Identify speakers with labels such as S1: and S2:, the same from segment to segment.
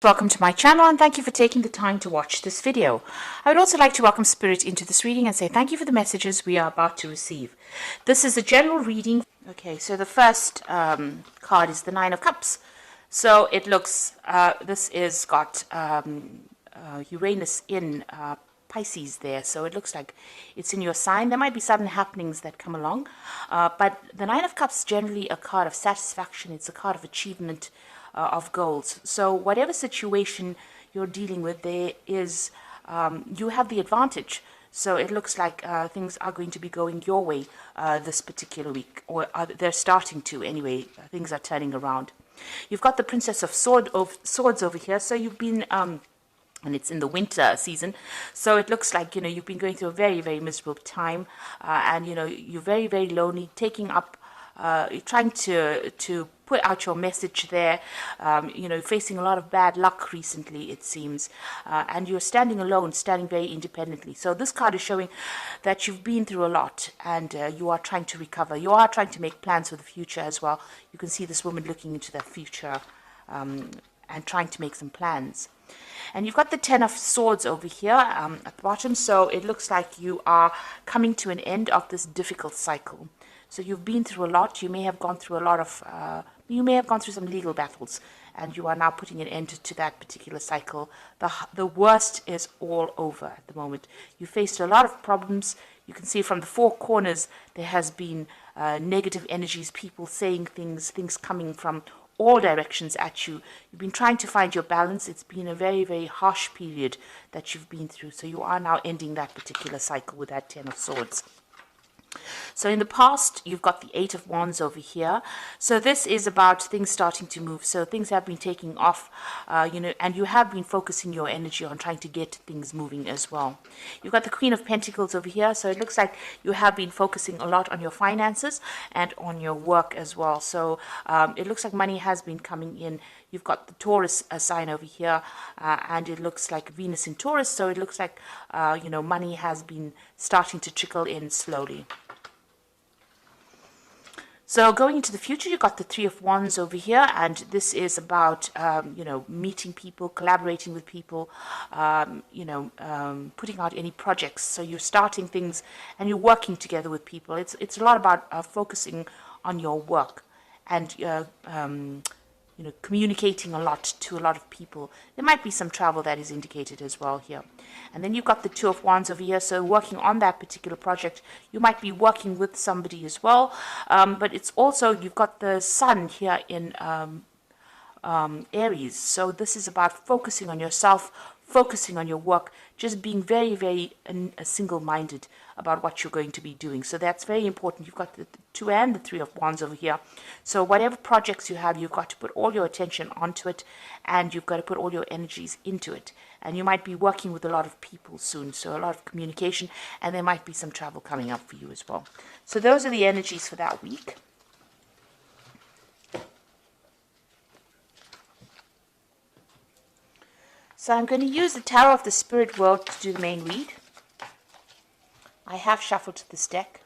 S1: Welcome to my channel and thank you for taking the time to watch this video. I would also like to welcome Spirit into this reading and say thank you for the messages we are about to receive. This is a general reading. Okay, so the first card is the Nine of Cups. So it looks, this is got Uranus in Pisces there, so it looks like it's in your sign. There might be sudden happenings that come along, but the Nine of Cups is generally a card of satisfaction. It's a card of achievement, of goals. So whatever situation you're dealing with, there is you have the advantage. So it looks like things are going to be going your way this particular week, or they're starting to anyway. Things are turning around. You've got the Princess of Swords over here. So you've been and it's in the winter season, so it looks like you've been going through a very, very miserable time, and you're very, very lonely, taking up you're trying to put out your message there, facing a lot of bad luck recently, it seems, and you're standing alone, standing very independently. So this card is showing that you've been through a lot, and you are trying to recover. You are trying to make plans for the future as well. You can see this woman looking into the future and trying to make some plans. And you've got the Ten of Swords over here at the bottom, so it looks like you are coming to an end of this difficult cycle. So you've been through a lot. You may have gone through a lot of, you may have gone through some legal battles, and you are now putting an end to that particular cycle. The worst is all over at the moment. You faced a lot of problems. You can see from the four corners there has been negative energies, people saying things coming from all directions at you. You've been trying to find your balance. It's been a very, very harsh period that you've been through. So you are now ending that particular cycle with that Ten of Swords. So in the past, you've got the Eight of Wands over here. So this is about things starting to move. So things have been taking off, and you have been focusing your energy on trying to get things moving as well. You've got the Queen of Pentacles over here. So it looks like you have been focusing a lot on your finances and on your work as well. So it looks like money has been coming in. You've got the Taurus sign over here, and it looks like Venus in Taurus. So it looks like, money has been starting to trickle in slowly. So going into the future, you've got the Three of Wands over here, and this is about, meeting people, collaborating with people, putting out any projects. So you're starting things and you're working together with people. It's a lot about focusing on your work and communicating a lot to a lot of people. There might be some travel that is indicated as well here. And then you've got the Two of Wands over here. So working on that particular project, you might be working with somebody as well. But it's also, you've got the Sun here in Aries. So this is about focusing on yourself, focusing on your work, just being very, very single-minded about what you're going to be doing. So that's very important. You've got the Two and the Three of Wands over here. So whatever projects you have, you've got to put all your attention onto it, and you've got to put all your energies into it. And you might be working with a lot of people soon, so a lot of communication, and there might be some travel coming up for you as well. So those are the energies for that week. So I'm going to use the Tarot of the Spirit World to do the main read. I have shuffled this deck.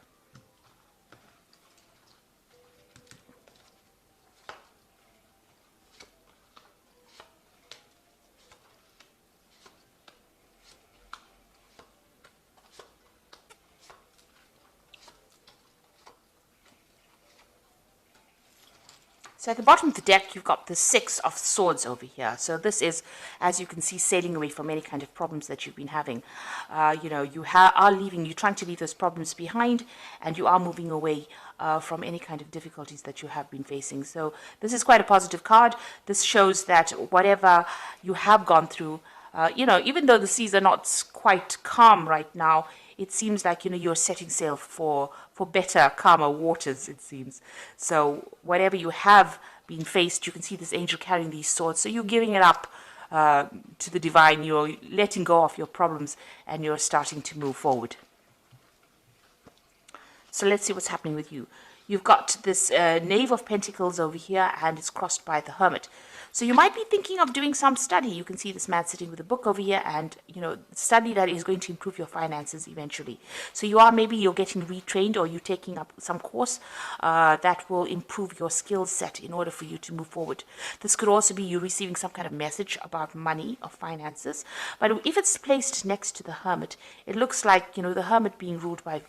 S1: So at the bottom of the deck, you've got the Six of Swords over here. So this is, as you can see, sailing away from any kind of problems that you've been having. You are leaving, you're trying to leave those problems behind, and you are moving away from any kind of difficulties that you have been facing. So this is quite a positive card. This shows that whatever you have gone through, even though the seas are not quite calm right now, it seems like, you're setting sail for better, calmer waters, it seems. So whatever you have been faced, you can see this angel carrying these swords. So you're giving it up to the divine. You're letting go of your problems, and you're starting to move forward. So let's see what's happening with you. You've got this Knave of Pentacles over here, and it's crossed by the Hermit. So you might be thinking of doing some study. You can see this man sitting with a book over here, and study that is going to improve your finances eventually. So you're getting retrained, or you're taking up some course that will improve your skill set in order for you to move forward. This could also be you receiving some kind of message about money or finances. But if it's placed next to the Hermit, it looks like the Hermit being ruled by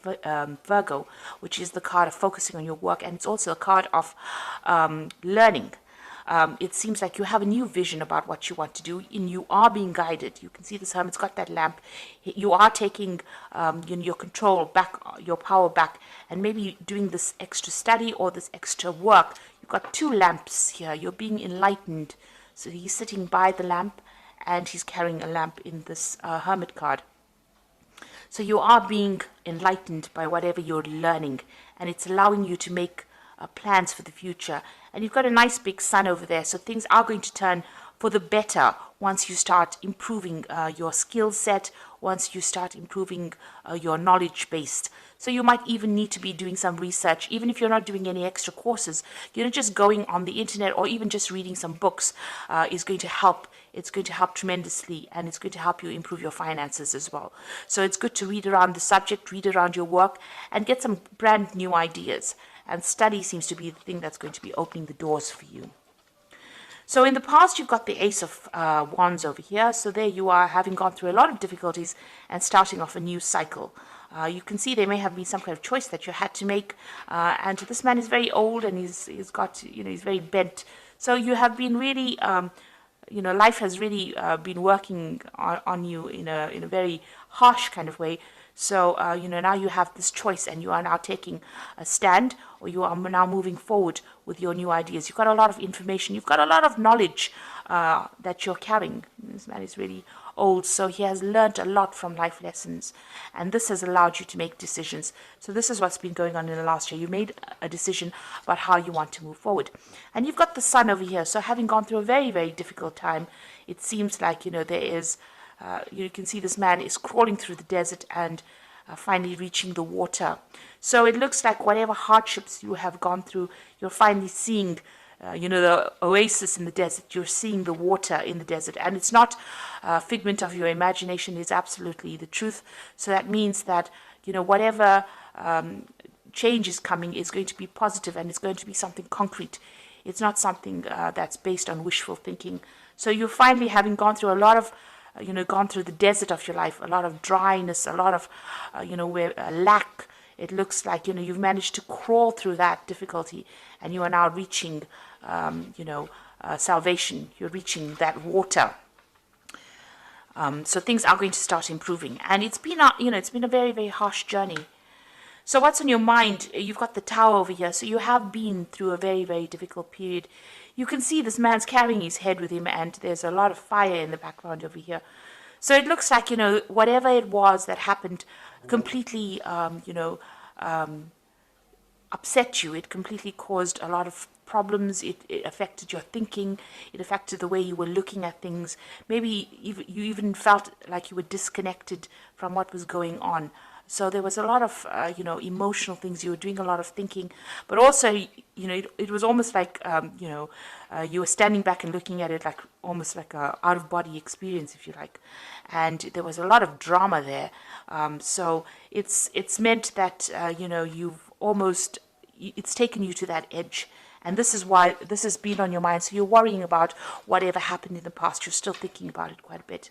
S1: Virgo, which is the card of focusing on your work, and it's also a card of learning. It seems like you have a new vision about what you want to do, and you are being guided. You can see this Hermit's got that lamp. You are taking your control back, your power back, and maybe doing this extra study or this extra work. You've got two lamps here. You're being enlightened. So he's sitting by the lamp, and he's carrying a lamp in this Hermit card. So you are being enlightened by whatever you're learning, and it's allowing you to make plans for the future. And you've got a nice big sun over there, so things are going to turn for the better once you start improving your skill set, once you start improving your knowledge base. So you might even need to be doing some research, even if you're not doing any extra courses. Just going on the internet or even just reading some books is going to help. It's going to help tremendously, and it's going to help you improve your finances as well. So it's good to read around the subject, read around your work, and get some brand new ideas. And study seems to be the thing that's going to be opening the doors for you. So in the past, you've got the Ace of Wands over here. So there you are, having gone through a lot of difficulties and starting off a new cycle. You can see there may have been some kind of choice that you had to make. And this man is very old, and he's got, he's very bent. So you have been really, life has really been working on you in a very harsh kind of way. So, now you have this choice, and you are now taking a stand, or you are now moving forward with your new ideas. You've got a lot of information. You've got a lot of knowledge that you're carrying. This man is really old, so he has learned a lot from life lessons, and this has allowed you to make decisions. So this is what's been going on in the last year. You made a decision about how you want to move forward. And you've got the sun over here. So having gone through a very, very difficult time, it seems like, there is... you can see this man is crawling through the desert and finally reaching the water. So it looks like whatever hardships you have gone through, you're finally seeing, the oasis in the desert. You're seeing the water in the desert. And it's not a figment of your imagination. It's absolutely the truth. So that means that, whatever change is coming is going to be positive, and it's going to be something concrete. It's not something that's based on wishful thinking. So you're finally, having gone through a lot of gone through the desert of your life, a lot of dryness, a lot of, where lack. It looks like, you've managed to crawl through that difficulty, and you are now reaching, salvation. You're reaching that water. So things are going to start improving, and it's been a very, very harsh journey. So what's on your mind? You've got the Tower over here. So you have been through a very, very difficult period. You can see this man's carrying his head with him, and there's a lot of fire in the background over here. So it looks like, whatever it was that happened completely, upset you. It completely caused a lot of problems. It affected your thinking. It affected the way you were looking at things. Maybe you even felt like you were disconnected from what was going on. So there was a lot of, emotional things. You were doing a lot of thinking, but also, it was almost like, you were standing back and looking at it like almost like a out-of-body experience, if you like. And there was a lot of drama there. So it's meant that, it's taken you to that edge. And this is why this has been on your mind. So you're worrying about whatever happened in the past. You're still thinking about it quite a bit.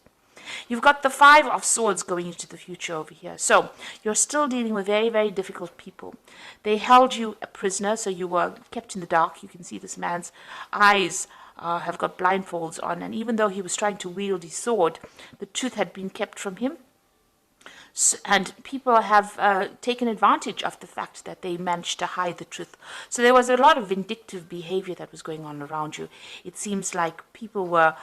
S1: You've got the Five of Swords going into the future over here. So you're still dealing with very, very difficult people. They held you a prisoner, so you were kept in the dark. You can see this man's eyes have got blindfolds on. And even though he was trying to wield his sword, the truth had been kept from him. And people have taken advantage of the fact that they managed to hide the truth. So there was a lot of vindictive behavior that was going on around you. It seems like people were,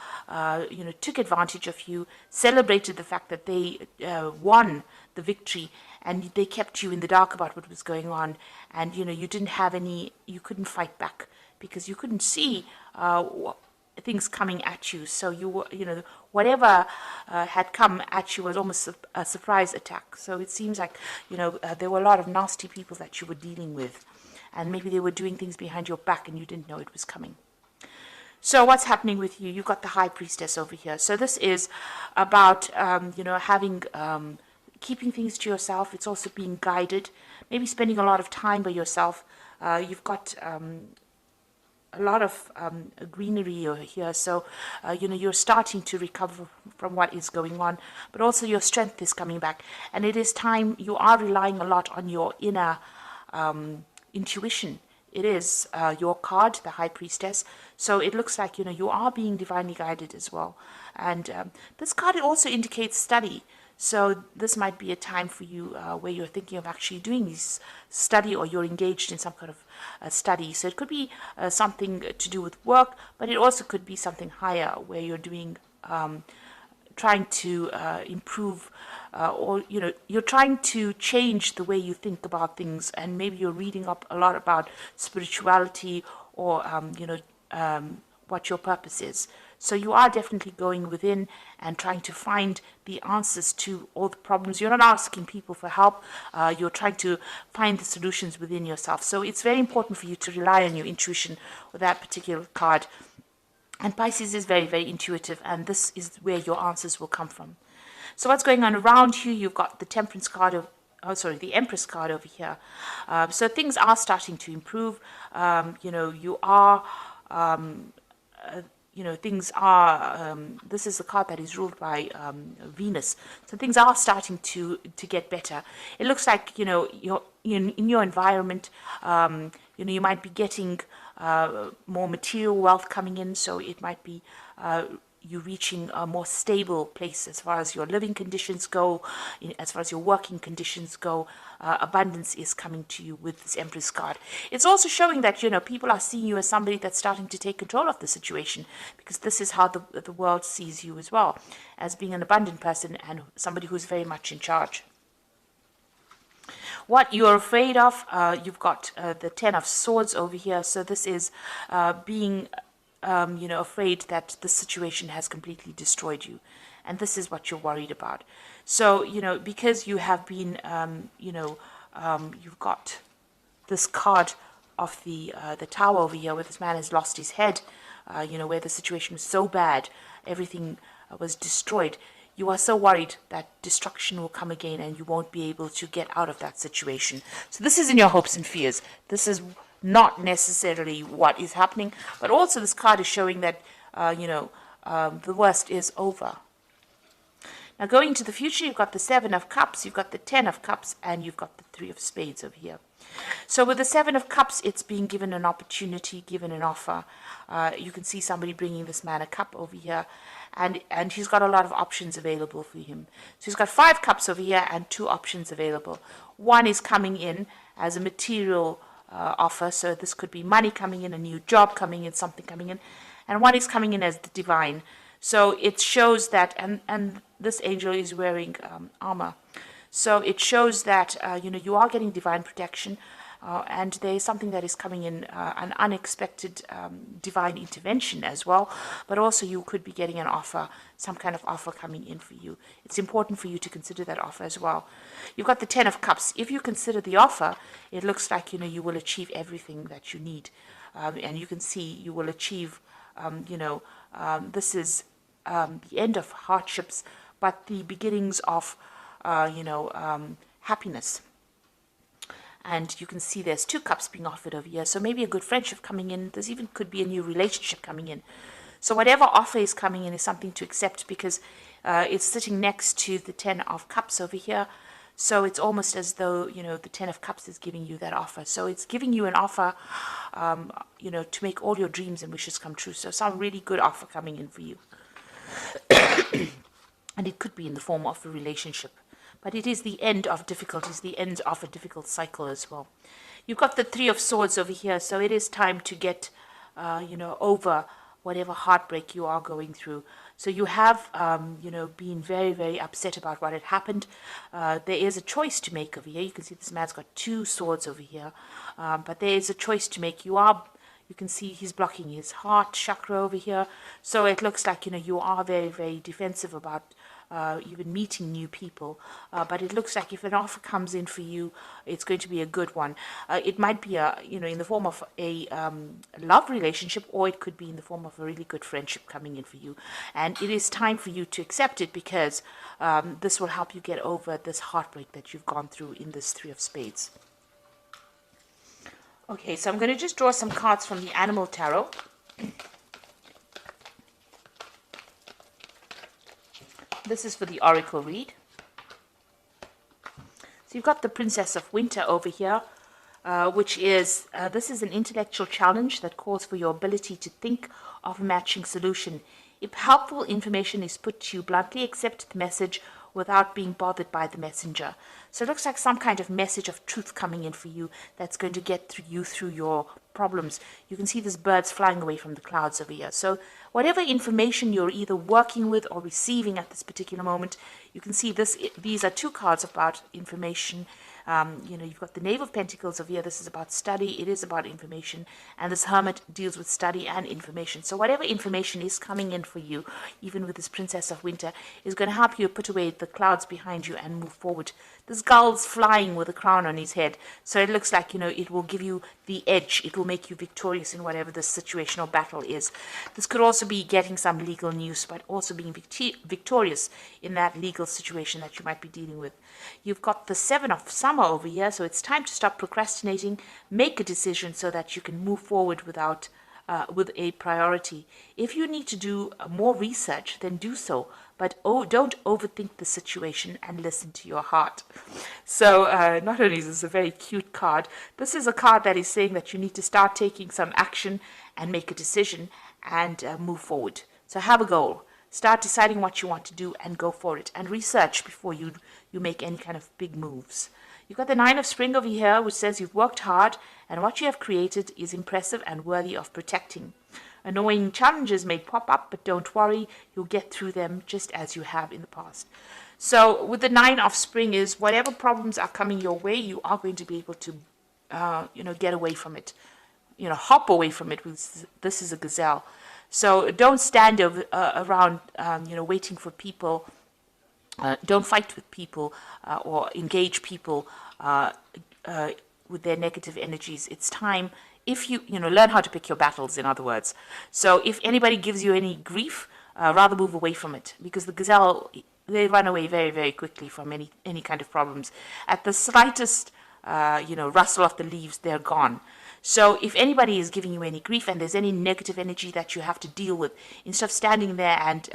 S1: took advantage of you, celebrated the fact that they won the victory, and they kept you in the dark about what was going on. And, you couldn't fight back because you couldn't see things coming at you. So you were, whatever had come at you was almost a surprise attack. So it seems like, there were a lot of nasty people that you were dealing with, and maybe they were doing things behind your back and you didn't know it was coming. So what's happening with you? You've got the High Priestess over here. So this is about, having, keeping things to yourself. It's also being guided, maybe spending a lot of time by yourself. You've got a lot of greenery over here, so you're starting to recover from what is going on, but also your strength is coming back, and it is time. You are relying a lot on your inner intuition. It is your card, the High Priestess, so it looks like you are being divinely guided as well. And this card, it also indicates study. So this might be a time for you where you're thinking of actually doing this study, or you're engaged in some kind of study. So it could be something to do with work, but it also could be something higher where you're doing, trying to improve, or you're trying to change the way you think about things, and maybe you're reading up a lot about spirituality, or what your purpose is. So you are definitely going within and trying to find the answers to all the problems. You're not asking people for help. You're trying to find the solutions within yourself. So it's very important for you to rely on your intuition with that particular card. And Pisces is very, very intuitive, and this is where your answers will come from. So what's going on around you? You've got the Temperance card the Empress card over here. So things are starting to improve. You are... things are, this is the card that is ruled by Venus. So things are starting to get better. It looks like, you're in your environment, you might be getting more material wealth coming in. So it might be you reaching a more stable place as far as your living conditions go, as far as your working conditions go. Abundance is coming to you with this Empress card. It's also showing that, people are seeing you as somebody that's starting to take control of the situation, because this is how the world sees you as well, as being an abundant person and somebody who's very much in charge. What you're afraid of, you've got the Ten of Swords over here. So this is being afraid that the situation has completely destroyed you. And this is what you're worried about. So, because you have been, you've got this card of the Tower over here, where this man has lost his head, where the situation was so bad, everything was destroyed. You are so worried that destruction will come again and you won't be able to get out of that situation. So this is in your hopes and fears. This is not necessarily what is happening, but also this card is showing that, the worst is over. Now going to the future, you've got the Seven of Cups, you've got the Ten of Cups, and you've got the Three of Spades over here. So with the Seven of Cups, it's being given an opportunity, given an offer. You can see somebody bringing this man a cup over here, and he's got a lot of options available for him. So he's got 5 cups over here and 2 options available. One is coming in as a material offer, so this could be money coming in, a new job coming in, something coming in, and one is coming in as the divine. So it shows that, and this angel is wearing armor, so it shows that you are getting divine protection, and there is something that is coming in, an unexpected divine intervention as well, but also you could be getting an offer, some kind of offer coming in for you. It's important for you to consider that offer as well. You've got the Ten of Cups. If you consider the offer, it looks like you will achieve everything that you need, and you can see you will achieve, this is the end of hardships, but the beginnings of happiness. And you can see there's 2 cups being offered over here. So maybe a good friendship coming in. There's even could be a new relationship coming in. So whatever offer is coming in is something to accept, because it's sitting next to the Ten of Cups over here. So it's almost as though, the Ten of Cups is giving you that offer. So it's giving you an offer, to make all your dreams and wishes come true. So some really good offer coming in for you. And it could be in the form of a relationship. But it is the end of difficulties, the end of a difficult cycle as well. You've got the Three of Swords over here, so it is time to get, over whatever heartbreak you are going through. So you have, been very, very upset about what had happened. There is a choice to make over here. You can see this man's got 2 swords over here, but there is a choice to make. You are You can see he's blocking his heart chakra over here. So it looks like, you are very, very defensive about even meeting new people. But it looks like if an offer comes in for you, it's going to be a good one. It might be in the form of a love relationship, or it could be in the form of a really good friendship coming in for you. And it is time for you to accept it, because this will help you get over this heartbreak that you've gone through in this Three of Spades. Okay, so I'm going to just draw some cards from the Animal Tarot. This is for the Oracle read. So you've got the Princess of Winter over here, which is, this is an intellectual challenge that calls for your ability to think of a matching solution. If helpful information is put to you bluntly, accept the message without being bothered by the messenger. So it looks like some kind of message of truth coming in for you that's going to get through your problems. You can see these birds flying away from the clouds over here. So whatever information you're either working with or receiving at this particular moment, you can see these are two cards about information. You've got the Knave of Pentacles over here. This is about study. It is about information. And this Hermit deals with study and information. So whatever information is coming in for you, even with this Princess of Winter, is going to help you put away the clouds behind you and move forward. This gull's flying with a crown on his head. So it looks like, it will give you the edge. It will make you victorious in whatever the situation or battle is. This could also be getting some legal news, but also being victorious in that legal situation that you might be dealing with. You've got the Seven of Summer over here, so it's time to stop procrastinating, make a decision so that you can move forward with a priority. If you need to do more research, then do so, but don't overthink the situation and listen to your heart. So not only is this a very cute card, this is a card that is saying that you need to start taking some action and make a decision and move forward. So have a goal. Start deciding what you want to do and go for it, and research before you make any kind of big moves. You've got the Nine of Spring over here, which says you've worked hard and what you have created is impressive and worthy of protecting. Annoying challenges may pop up, but don't worry, you'll get through them just as you have in the past. So with the Nine of Spring is whatever problems are coming your way, you are going to be able to, get away from it, hop away from it. This is a gazelle. So don't stand around, waiting for people. Don't fight with people or engage people with their negative energies. It's time, if you learn how to pick your battles, in other words. So if anybody gives you any grief, rather move away from it, because the gazelle, they run away very, very quickly from any kind of problems. At the slightest, rustle of the leaves, they're gone. So if anybody is giving you any grief and there's any negative energy that you have to deal with, instead of standing there and,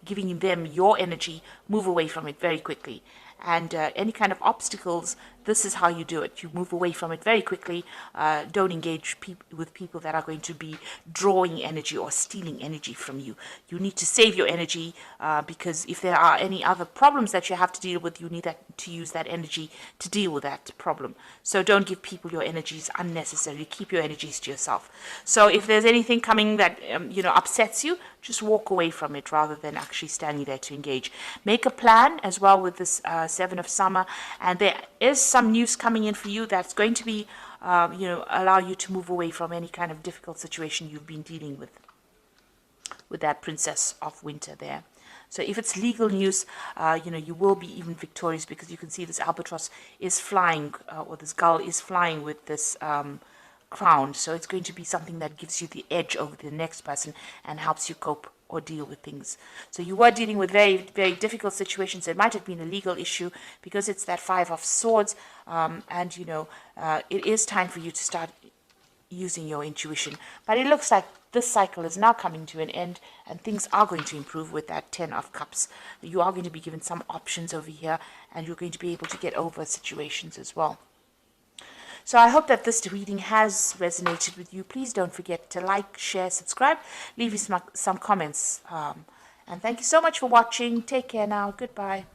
S1: giving them your energy, move away from it very quickly. And any kind of obstacles, this is how you do it. You move away from it very quickly. Don't engage with people that are going to be drawing energy or stealing energy from you. You need to save your energy because if there are any other problems that you have to deal with, you need to use that energy to deal with that problem. So don't give people your energies unnecessarily. Keep your energies to yourself. So if there's anything coming that upsets you, just walk away from it rather than actually standing there to engage. Make a plan as well with this Seven of Summer, and there is some news coming in for you that's going to be, allow you to move away from any kind of difficult situation you've been dealing with that Princess of Winter there. So if it's legal news, you will be even victorious, because you can see this albatross is flying, or this gull is flying with this crown. So it's going to be something that gives you the edge over the next person and helps you cope or deal with things. So you were dealing with very, very difficult situations. It might have been a legal issue because it's that Five of Swords, and it is time for you to start using your intuition. But it looks like this cycle is now coming to an end and things are going to improve with that Ten of Cups. You are going to be given some options over here, and you're going to be able to get over situations as well. So I hope that this reading has resonated with you. Please don't forget to like, share, subscribe, leave me some comments. And thank you so much for watching. Take care now. Goodbye.